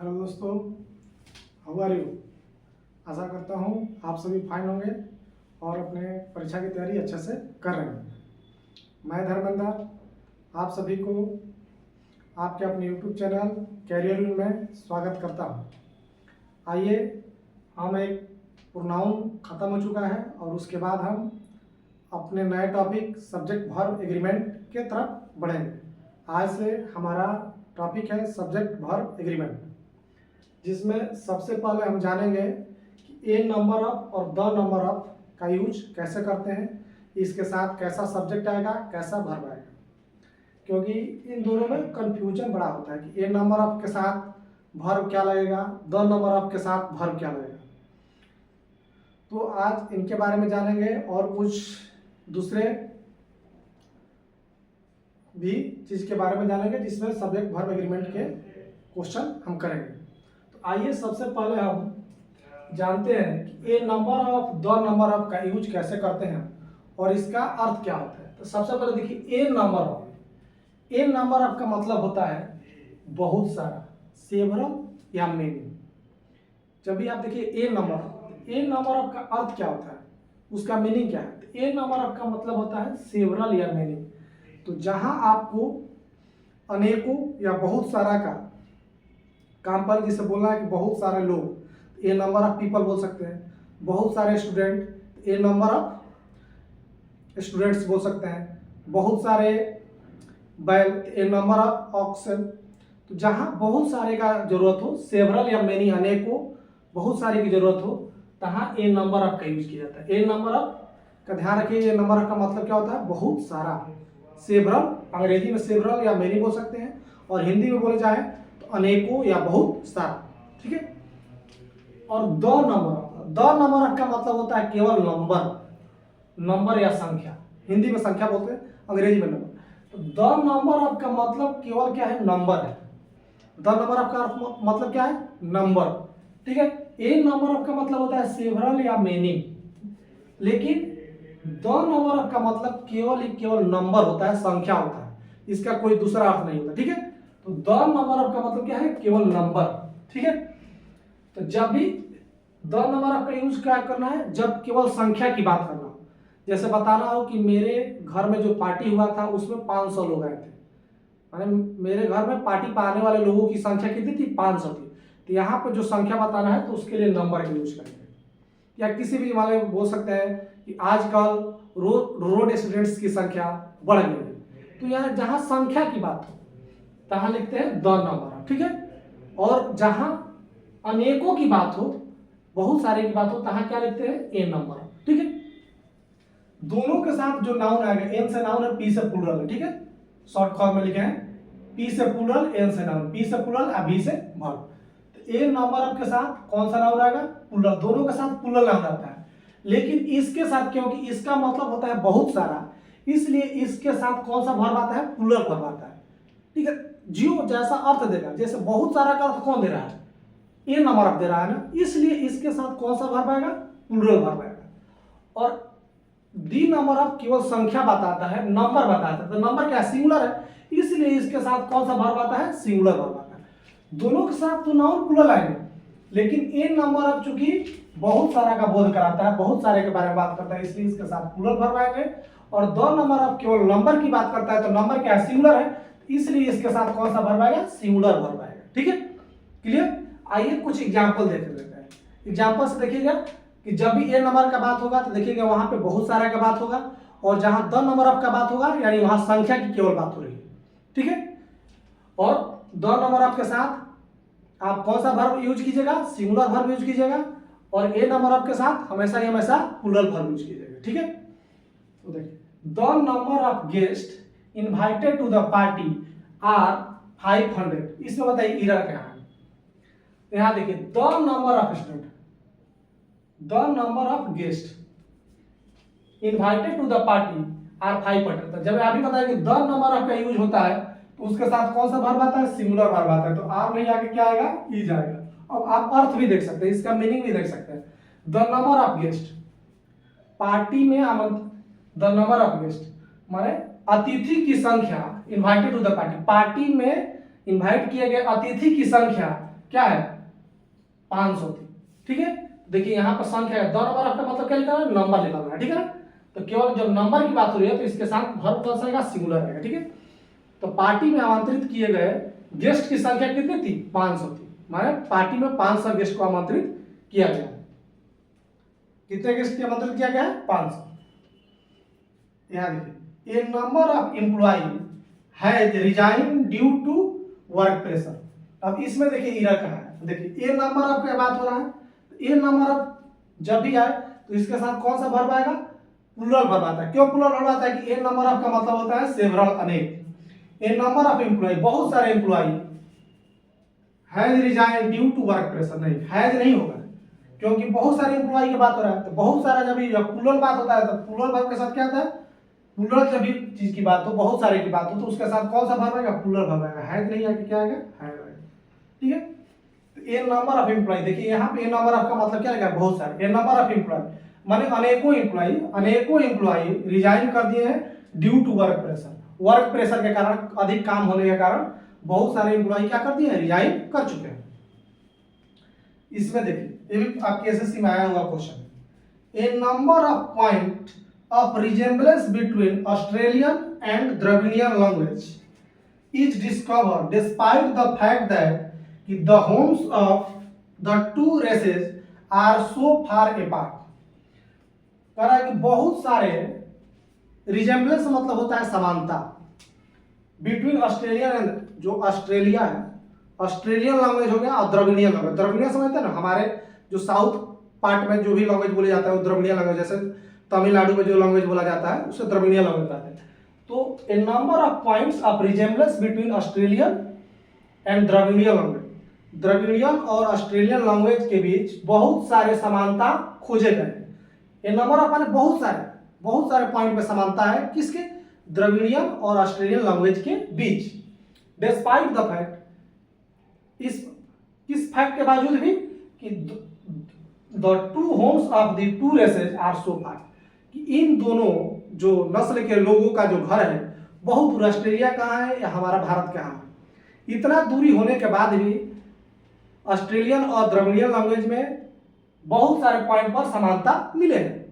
Hello दोस्तों, how are you. आशा करता हूँ आप सभी फाइन होंगे और अपने परीक्षा की तैयारी अच्छे से कर रहे हैं। मैं धर्मेंद्र आप सभी को आपके अपने यूट्यूब चैनल कैरियर में स्वागत करता हूँ। आइए, हम एक प्रोनाउन ख़त्म हो चुका है और उसके बाद हम अपने नए टॉपिक सब्जेक्ट वर्ब एग्रीमेंट के तरफ बढ़ेंगे। आज से हमारा टॉपिक है सब्जेक्ट वर्ब एग्रीमेंट, जिसमें सबसे पहले हम जानेंगे कि ए नंबर ऑफ और द नंबर ऑफ का यूज कैसे करते हैं, इसके साथ कैसा सब्जेक्ट आएगा, कैसा वर्ब आएगा, क्योंकि इन दोनों में कंफ्यूजन बड़ा होता है कि ए नंबर ऑफ के साथ वर्ब क्या लगेगा, द नंबर ऑफ के साथ वर्ब क्या लगेगा। तो आज इनके बारे में जानेंगे और कुछ दूसरे भी चीज़ के बारे में जानेंगे जिसमें सब्जेक्ट वर्ब एग्रीमेंट के क्वेश्चन हम करेंगे। तो आइए, सबसे पहले हम जानते हैं कि a number of the number of का यूज कैसे करते हैं और इसका अर्थ क्या होता है। तो सबसे पहले देखिए, ए नंबर ऑफ का मतलब होता है बहुत सारा, सेवरल या मेनी। जब भी आप देखिए ए नंबर ऑफ का अर्थ क्या होता है, उसका मीनिंग क्या है। तो ए नंबर ऑफ का मतलब होता है सेवरल या मेनी। तो जहां आपको अनेकों या बहुत सारा का काम पर जिसे बोलना है कि बहुत सारे लोग, ए नंबर ऑफ पीपल बोल सकते हैं। बहुत सारे student, A number of students बोल सकते हैं। बहुत सारे बैल, ए नंबर ऑफ ऑक्सन। तो जहाँ बहुत सारे का जरूरत हो, सेवरल या मेनी अनेकों, बहुत सारे की जरूरत हो, तहाँ ए नंबर ऑफ का यूज किया जाता है। ए नंबर ऑफ का ध्यान रखिए, ए नंबर ऑफ का मतलब क्या होता है, बहुत सारा। सेवरल, अंग्रेजी में सेवरल या मेनी बोल सकते हैं, और हिंदी में बोले जाए तो अनेकों या बहुत सारा। ठीक है। और द नंबर ऑफ का मतलब होता है केवल नंबर या संख्या। हिंदी में संख्या बोलते हैं, अंग्रेजी में नंबर। तो द नंबर ऑफ का मतलब केवल क्या है, नंबर है। द नंबर ऑफ का मतलब क्या है, नंबर। ठीक है। ए नंबर ऑफ का मतलब होता है सेवरल या मेनी, लेकिन द नंबर ऑफ का मतलब केवल नंबर होता है, संख्या होता है, इसका कोई दूसरा अर्थ नहीं होता। ठीक है। तो द नंबर ऑफ का मतलब क्या है, केवल नंबर। ठीक है। तो जब भी द नंबर ऑफ का यूज क्या करना है, जब केवल संख्या की बात करना हो। जैसे बताना हो कि मेरे घर में जो पार्टी हुआ था उसमें 500 लोग आए थे, माने मेरे घर में पार्टी पर आने वाले लोगों की संख्या कितनी थी, 500 थी। तो यहाँ पर जो संख्या बताना है तो उसके लिए नंबर का यूज करेंगे। या किसी भी वाले बोल सकते हैं कि आजकल रोड स्टूडेंट्स की संख्या बढ़ गई है। तो यहाँ जहाँ संख्या की बात हो तहाँ लिखते हैं द नंबर। ठीक है। और जहाँ अनेकों की बात हो, बहुत सारे की बात हो, तहाँ क्या लिखते हैं, ए नंबर। ठीक है। दोनों के साथ जो नाउन आएगा, एन से नाउन है, पी से प्लूरल है। ठीक है। शॉर्ट फॉर्म में लिखे हैं, पी से प्लूरल, एन से नाउन, पी से प्लूरल, बी से वर्ब। ए नंबर ऑफ के साथ कौन सा नाउन आएगा, प्लूरल। दोनों के साथ प्लूरल नाउन आता है, लेकिन इसके साथ क्योंकि इसका मतलब होता है बहुत सारा, इसलिए इसके साथ कौन सा वर्ब आता है, प्लूरल वर्ब आता है। ठीक है। जो जैसा अर्थ देगा, जैसे बहुत सारा का अर्थ कौन दे रहा है, ए नंबर ऑफ दे रहा है ना, इसलिए इसके साथ कौन सा वर्ब आएगा, प्लूरल वर्ब आएगा। और दी नंबर ऑफ केवल संख्या बताता है, नंबर बताता है। तो नंबर क्या है, सिंगुलर है, इसलिए इसके साथ कौन सा वर्ब आता है, सिंगुलर वर्ब आता है। दोनों के साथ तो नाउन प्लूरल आएंगे, लेकिन ए नंबर ऑफ चूंकि बहुत सारा का बोध कराता है, बहुत सारे के बारे में बात करता है, इसलिए इसके साथ प्लूरल वर्ब आएंगे। और द नंबर ऑफ केवल नंबर की बात करता है, तो नंबर क्या है, सिंगुलर है, इसलिए इसके साथ कौन सा वर्ब आएगा, सिंगुलर वर्ब आएगा। ठीक है। क्लियर। आइए कुछ एग्जांपल देख लेते हैं। एग्जांपल से देखिएगा कि जब भी ए नंबर का बात होगा तो देखिएगा वहां पे बहुत सारा का बात होगा, और जहां द नंबर ऑफ का बात होगा यानी वहां संख्या की केवल बात हो रही है। ठीक है। और द नंबर ऑफ के साथ आप कौन सा वर्ब यूज कीजिएगा, सिंगुलर वर्ब यूज कीजिएगा, और ए नंबर ऑफ के साथ हमेशा ही हमेशा प्लूरल वर्ब यूज कीजिएगा। ठीक है। तो देखिए, the number of guest invited to the party are 500। इसमें बताइए एरर क्या है। यहां देखिए, the number of student, the number of guest invited to the party are 500। तो जब अभी बताया कि द नंबर ऑफ का यूज होता है तो उसके साथ कौन सा वर्ब आता है, सिंगुलर वर्ब आता है। तो आर नहीं आके क्या आएगा, ई जाएगा। अब आप अर्थ भी देख सकते हैं, इसका मीनिंग भी देख सकते हैं। The number of guest, party में आमंत्रित, द नंबर ऑफ गेस्ट माने अतिथि की संख्या, invited to the party, party में इनवाइट किए गए अतिथि की संख्या क्या है 500 थी, ठीक है। देखिए यहाँ पर संख्या है, 2 नंबर ऑफ का मतलब क्या निकालना है, नंबर निकालना है, ठीक है ना। तो केवल जब नंबर की बात हो रही है तो इसके साथ वर्ब कौन सा आएगा, सिंगुलर आएगा, ठीक है। तो पार्टी में आमंत्रित किए गए गेस्ट की संख्या कितनी थी, 500 थी, माने पार्टी में 500 गेस्ट को आमंत्रित किया गया। कितने गेस्ट को आमंत्रित किया गया है, 500। यहाँ देखिए, a number of employee has resign due to work pressure. अब इसमें देखिए इरर कहाँ है, देखिए ए नंबर ऑफ की बात हो रहा है, ए नंबर ऑफ जब भी आए तो इसके साथ कौन सा वर्ब आएगा, प्लूरल वर्ब आता है। क्यों प्लूरल वर्ब आता है कि ए नंबर ऑफ का मतलब होता है सेवरल, अनेक। ए नंबर ऑफ एम्प्लॉय, बहुत सारे employ, has resign due to work pressure, नहीं हैज नहीं होगा क्योंकि बहुत सारे एम्प्लॉय की बात हो रहा है। तो बहुत सारा जब प्लूरल बात होता है तो प्लूरल वर्ब के साथ क्या होता है, प्लूरल जब भी चीज की बात हो, बहुत सारे की बात हो, तो उसके साथ कौन सा वर्ब आएगा, प्लूरल वर्ब आएगा, हैज नहीं आके क्या आएगा, हैज आएगा, ठीक है। तो ए नंबर ऑफ एम्प्लॉय, देखिए यहाँ पे ए नंबर ऑफ का मतलब क्या आएगा, बहुत सारे। ए नंबर ऑफ एम्प्लॉय माने अनेकों एम्प्लॉय रिजाइन कर दिए हैं due to work pressure, work pressure के कारण, अधिक काम होने के कारण बहुत सारे एम्प्लॉय क्या कर दिए हैं, रिजाइन कर चुके हैं। इसमें देखिए ये भी आपके एसएससी में आया हुआ question, A number of point of resemblance between Australian and Dravidian language is discovered despite the fact that the homes of the two races are so far apart। कह रहा है कि बहुत सारे रिजेम्बलेंस मतलब होता है समानता, बिटवीन ऑस्ट्रेलियन एंड, जो ऑस्ट्रेलिया है, ऑस्ट्रेलियन लैंग्वेज हो गया और द्रविडियन लैंग्वेज। द्रविडियन समझते हैं ना, हमारे जो साउथ पार्ट में जो भी लैंग्वेज बोले जाता है वो द्रविडियन लैंग्वेज, जैसे तमिलनाडु में जो लैंग्वेज बोला जाता है उसे द्रविडियन लैंग्वेज कहते हैं। तो a number of points of resemblance between Australian and Dravidian language, Dravidian और ऑस्ट्रेलियन लैंग्वेज के बीच बहुत सारे समानता खोजे गए। ए नंबर ऑफ माने बहुत सारे पॉइंट में समानता है, किसके, द्रविडियन और ऑस्ट्रेलियन लैंग्वेज के बीच। डिस्पाइट द फैक्ट, इस फैक्ट के बावजूद भी कि the two homes of the two races are so far, कि इन दोनों जो नस्ल के लोगों का जो घर है बहुत दूर, ऑस्ट्रेलिया कहाँ है या हमारा भारत कहाँ है, इतना दूरी होने के बाद भी ऑस्ट्रेलियन और द्रविडियन लैंग्वेज में बहुत सारे पॉइंट पर समानता मिले हैं।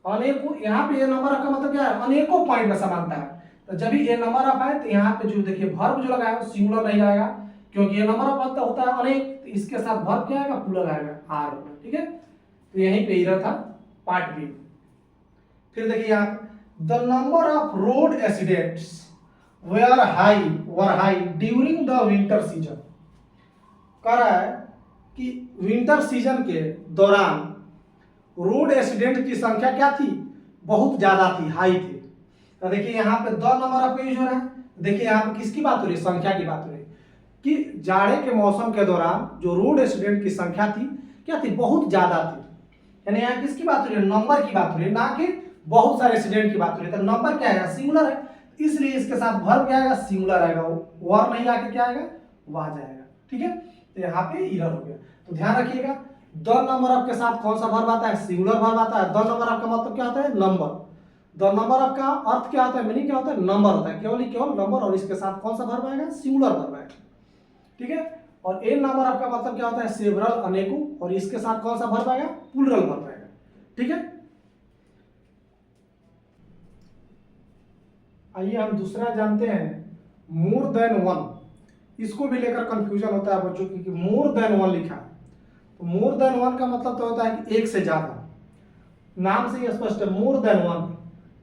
अनेकों, यहाँ पे ये नंबर ऑफ का मतलब क्या है, अनेकों पॉइंट में समानता है। तो जब भी ये नंबर ऑफ है तो यहाँ पे जो देखिए वर्ब जो लगाया वो सिंगुलर नहीं आएगा, क्योंकि ये नंबर ऑफ होता है अनेक, तो इसके साथ वर्ब क्या आएगा, प्लूरल आएगा, आर होगा, ठीक है। तो यहीं पे इरर था पार्ट बी। फिर देखिए यहाँ, the number of road accidents were high during the winter season. कह रहा है कि विंटर सीजन के दौरान रोड एक्सीडेंट की संख्या क्या थी, बहुत ज्यादा थी, हाई थी। तो देखिए यहाँ पे द नंबर ऑफ यूज हो रहा है। देखिए यहाँ पे किसकी बात हो रही है, संख्या की बात हो रही है कि जाड़े के मौसम के दौरान जो रोड एक्सीडेंट की संख्या थी क्या थी, बहुत ज्यादा थी। यानी यहाँ किसकी बात हो रही है, नंबर की बात हो रही है, ना कि बहुत सारे एक्सीडेंट की बात हो रही है। तो नंबर क्या आएगा, सिंगुलर है, इसलिए इसके साथ वर्ब क्या आएगा, सिंगुलर आएगा, वर नहीं आके क्या आएगा, वह जाएगा, ठीक है। तो यहाँ पे इरर हो गया। तो ध्यान रखिएगा, द नंबर ऑफ के साथ कौन सा वर्ब आता है, सिंगुलर वर्ब आता है। द नंबर ऑफ का मतलब क्या होता है, नंबर। द नंबर ऑफ का अर्थ क्या होता है, मीनिंग क्या होता है, नंबर होता है, केवल नंबर, और इसके साथ कौन सा वर्ब आएगा, सिंगुलर वर्ब आएगा, ठीक है। और ए नंबर ऑफ का मतलब क्या होता है, सेवरल, अनेकों, और इसके साथ कौन सा वर्ब आएगा, प्लूरल वर्ब आएगा, ठीक है। आइए हम दूसरा जानते हैं, मोर देन वन। इसको भी लेकर कंफ्यूजन होता है बच्चों की, मोर देन वन लिखा है। तो मोर देन वन का मतलब तो होता है कि एक से ज्यादा, नाम से ही स्पष्ट है, मोर देन वन,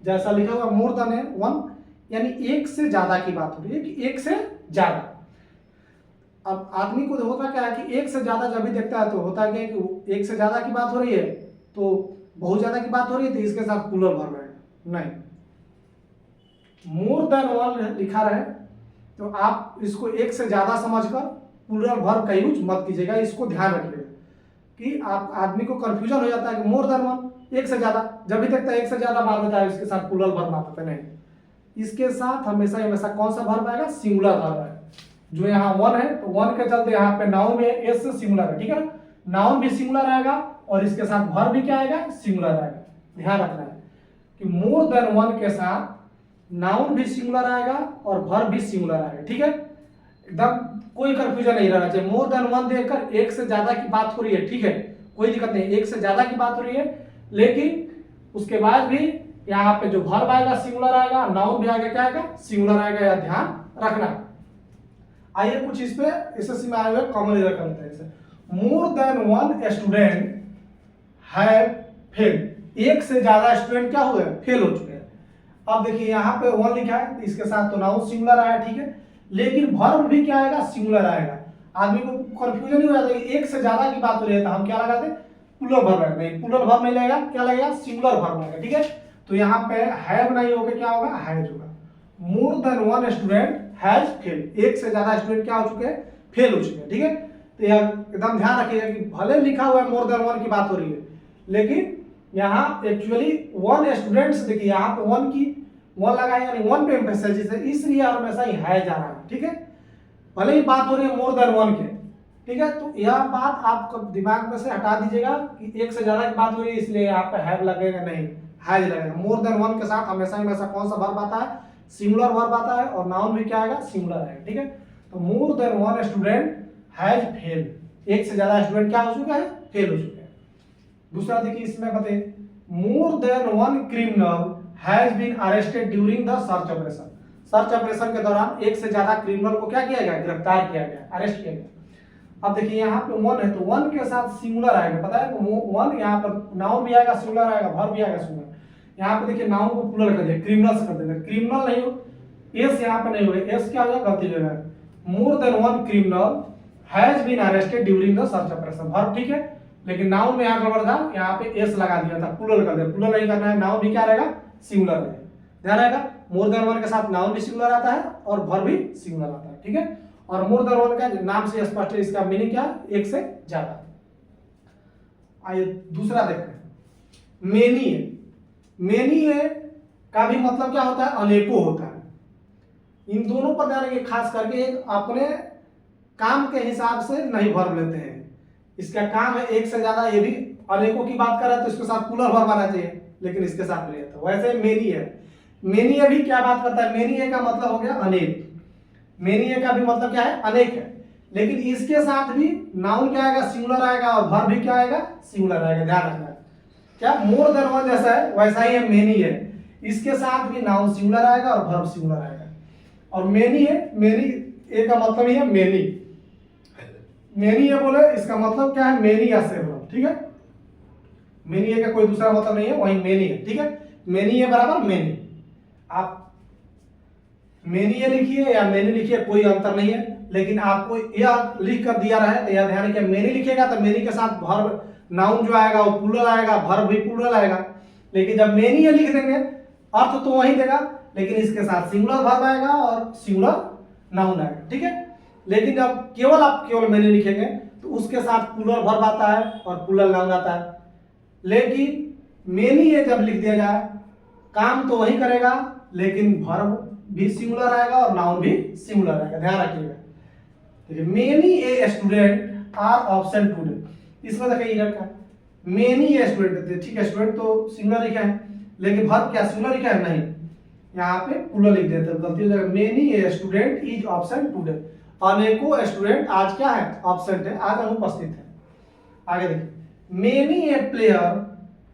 जैसा लिखा हुआ मोर देन है वन, यानी एक से ज्यादा की बात हो रही है, कि एक से ज्यादा। अब आदमी को होता क्या है कि एक से ज्यादा जब भी देखता है तो होता क्या है कि एक से ज्यादा की बात हो रही है तो बहुत ज्यादा की बात हो रही है तो इसके साथ प्लूरल वर्ब आएगा, नहीं, मोर देन वन लिखा रहे तो आप इसको एक से ज्यादा समझकर प्लूरल वर्ब का यूज मत कीजिएगा। इसको ध्यान रखिएगा कि आप आदमी को कंफ्यूजन हो जाता है कि मोर देन वन, एक से ज्यादा, जब भी देखता है एक से ज्यादा मार देता है, इसके साथ प्लूरल वर्ब आता है, नहीं, इसके साथ हमेशा कौन सा वर्ब आएगा, सिंगुलर वर्ब आएगा। जो यहाँ वन है तो वन के चलते यहाँ पे नाउन में एस से सिंगुलर है, ठीक है ना, नाउन भी सिंगुलर आएगा और इसके साथ वर्ब भी क्या आएगा, सिंगुलर आएगा। ध्यान रखना है कि मोर देन वन के साथ नाउन भी सिंगुलर आएगा और वर्ब भी सिंगुलर आएगा, ठीक है। एकदम कोई कंफ्यूजन नहीं रहना चाहिए। मोर देन वन देखकर एक से ज्यादा की बात हो रही है, ठीक है, कोई दिक्कत नहीं, एक से ज्यादा की बात हो रही है, लेकिन उसके बाद भी यहाँ पे जो वर्ब आएगा सिंगुलर आएगा, नाउन भी आएगा क्या आएगा सिंगुलर आएगा, यह ध्यान रखना। आइए कुछ इस पे एसएससी में आए हुए कॉमन एरर करते हैं। मोर than one student have fail, एक से ज्यादा स्टूडेंट क्या हुए फेल हो चुके हैं। अब देखिए यहाँ पे वन लिखा है तो इसके साथ तो नाउन सिंगुलर आया, ठीक है, लेकिन वर्ब भी क्या आएगा सिंगुलर आएगा। आदमी को कंफ्यूजन ही हो जाता है कि एक से ज्यादा की बात हो रही है तो हम क्या लगाते प्लूरल वर्ब, नहीं प्लूरल वर्ब नहीं लगेगा, क्या लगेगा सिंगुलर वर्ब लगेगा, ठीक है। तो यहाँ पे हैव नहीं होगा, क्या होगा हैज होगा। मोर than one student has fail, एक से ज्यादा स्टूडेंट क्या हो चुके हैं फेल हो चुके हैं, ठीक है। तो यह एकदम ध्यान रखिएगा कि भले लिखा हुआ है मोर देन वन की बात हो रही है, लेकिन यहाँ एक्चुअली वन स्टूडेंट्स, देखिए यहाँ पे वन की वन लगा है यानी वन पे एम्फेसाइज है, इसलिए हमेशा ही है जा रहा है, ठीक है, भले ही बात हो रही है मोर देन वन के, ठीक है। तो यह बात आप दिमाग में से हटा दीजिएगा कि एक से ज्यादा की बात हो रही है इसलिए यहाँ पे हैव लगेगा, नहीं हैज लगेगा। मोर देन वन के साथ हमेशा हमेशा कौन सा वर्ब आता है सिंगुलर वर्ब आता है, और नाउन भी क्या आएगा सिंगुलर आएगा, ठीक है। तो मोर than one student has fail, एक से ज्यादा स्टूडेंट क्या हो चुका है फेल हो चुके हैं। दूसरा देखिए इसमें बताइए more than one criminal has been arrested during the search operation, search operation के दौरान एक से ज्यादा क्रिमिनल को क्या किया गया गिरफ्तार किया गया, अरेस्ट किया गया। अब देखिए यहाँ पे वन है तो वन के साथ सिंगुलर आएगा, पता है वन यहाँ पर नाउन भी आएगा सिंगुलर आएगा, वर्ब भी आएगा सिंगुलर। यहाँ पे देखिए नाउन को प्लूरल कर दिया क्रिमिनल्स कर देते, क्रिमिनल नहीं हो, एस यहाँ पे नहीं होगा, एस क्या हो जाएगा गलती हो जाएगा। More than one criminal has been arrested during the search operation, verb ठीक है, लेकिन नाउन में यहाँ गड़बड़ था, यहाँ पे एस लगा दिया था, प्लूरल कर दिया, प्लूरल नहीं करना है, नाउन भी क्या रहेगा सिंगुलर रहेगा, ध्यान रहेगा। मोर देन वन के साथ नाउन भी सिंगुलर आता है और वर्ब भी सिंगुलर आता है, ठीक है। और मोर देन वन का नाम से स्पष्ट है, इसका मीनिंग क्या एक से ज्यादा। आइए दूसरा देखते हैं मेनी है, मेनी है का भी मतलब क्या होता है अनेकों होता है। इन दोनों पर ध्यान रखिए, खास करके अपने काम के हिसाब से नहीं वर्ब लेते हैं, इसका काम है एक से ज्यादा, ये भी अनेकों की बात कर रहा है तो इसके साथ प्लूरल वर्ब आना चाहिए, लेकिन इसके साथ नहीं आता। वैसे मेनी है, मेनी है भी क्या बात करता है, मेनी है का मतलब हो गया अनेक, मेनी है का भी मतलब क्या है अनेक है, लेकिन इसके साथ भी नाउन क्या आएगा सिंगुलर आएगा और वर्ब भी क्या आएगा सिंगुलर आएगा, ध्यान रखना। क्या मोर देन वन जैसा है वैसा ही है मेनी है, इसके साथ भी नाउन सिंगुलर आएगा और वर्ब सिंगुलर आएगा। और मेनी है, मेनी ए का मतलब ही है मेनी, मेनी है बोले इसका मतलब क्या है मेनी या सेवरल, ठीक है। मेनी है का कोई दूसरा मतलब नहीं है, वही मेनी है, ठीक है। मेनी है बराबर मेनी, आप मेनी ये लिखिए या मेनी लिखिए कोई अंतर नहीं है, लेकिन आपको यह लिख कर दिया रहा है तो यह ध्यान रखिए मेनी लिखिएगा तो मेनी के साथ वर्ब नाउन जो आएगा वो प्लूरल आएगा, वर्ब भी प्लूरल आएगा, लेकिन जब मेनी ये लिख देंगे अर्थ तो वही देगा, लेकिन इसके साथ सिंगुलर वर्ब आएगा और सिंगुलर नाउन आएगा, ठीक है। लेकिन जब आप केवल मेनी लिखेंगे तो उसके साथ प्लूरल वर्ब आता है और प्लूरल नाउन आता है, लेकिन मेनी ये जब लिख दिया जाए काम तो वही करेगा, लेकिन वर्ब भी सिंगुलर आएगा और नाउन भी सिंगुलर आएगा, ध्यान रखिएगा। देखिए many a student are absent today, इसमें देखिए इधर का मेनी ए स्टूडेंट, ठीक है स्टूडेंट तो सिंगुलर लिखा है, लेकिन वर्ब क्या सिंगुलर लिखा है नहीं, यहाँ पे प्लूरल लिख देते हैं, गलती हो जाएगा। Many a student is absent today, अनेकों स्टूडेंट आज क्या है एब्सेंट है, आज अनुपस्थित है। आगे देखिए many A player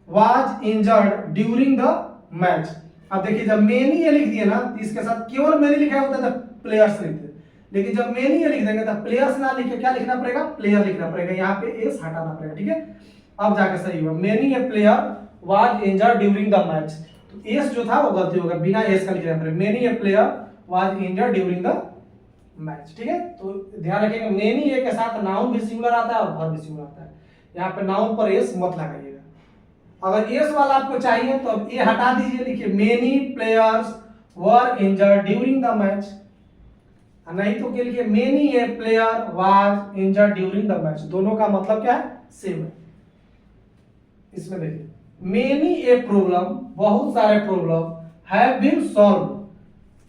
was injured during the match. अब देखिए जब मेनी ये लिख दिए ना तो इसके साथ केवल मेनी लिखा होता है तो प्लेयर्स लिखते, लेकिन जब मेनी ये लिख देंगे तो प्लेयर्स ना लिख के क्या लिखना पड़ेगा प्लेयर लिखना पड़ेगा, यहाँ पे एस हटाना पड़ेगा, ठीक है। अब जाके सही हुआ, many A player was injured during the match, तो एस जो था वो गलती होगा, बिना एस का लिखना पड़ेगा, many A player was injured during the match, ठीक है। तो ध्यान रखिएगा मेनी ए के साथ नाउन भी सिंगुलर आता है और वर्ब भी सिंगुलर आता है, यहाँ पे नाउन पर एस मत लगाइएगा। अगर एस वाला आपको चाहिए तो अब ए हटा दीजिए, लिखिए many players were injured during the match, नहीं तो क्या लिखिए many A player was injured during the match, दोनों का मतलब क्या है सेम है। इसमें देखिए मेनी ए प्रॉब्लम, बहुत सारे problem have been solve,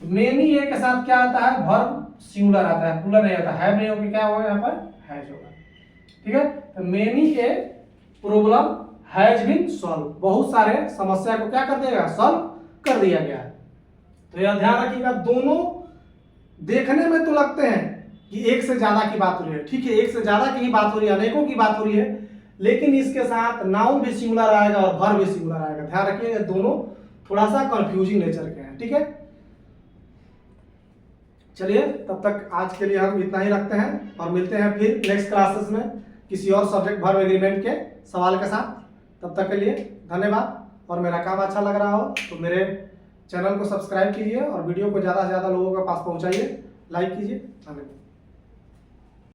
many a के साथ क्या आता है वर्ब सिंगुलर आता है, प्लूरल नहीं आता, हैव नहीं होगा क्या होगा यहाँ पर हैज होगा, ठीक है। तो many a problem has been solve, बहुत सारे समस्या को क्या कर देगा सॉल्व कर दिया गया है। तो यह ध्यान रखिएगा, दोनों देखने में तो लगते हैं कि एक से ज़्यादा की बात हो रही है, ठीक है, एक से ज़्यादा की ही बात हो रही है, अनेकों की बात हो रही है, लेकिन इसके साथ नाउन भी सिंगुलर आएगा और वर्ब भी सिंगुलर आएगा। ध्यान रखिएगा, दोनों थोड़ा सा कंफ्यूजिंग नेचर के हैं, ठीक है। चलिए, तब तक आज के लिए हम इतना ही रखते हैं और मिलते हैं फिर नेक्स्ट क्लासेस में किसी और सब्जेक्ट वर्ब एग्रीमेंट के सवाल के साथ। तब तक के लिए धन्यवाद। और मेरा काम अच्छा लग रहा हो तो मेरे चैनल को सब्सक्राइब कीजिए और वीडियो को ज़्यादा से ज़्यादा लोगों के पास पहुंचाइए, लाइक कीजिए। धन्यवाद।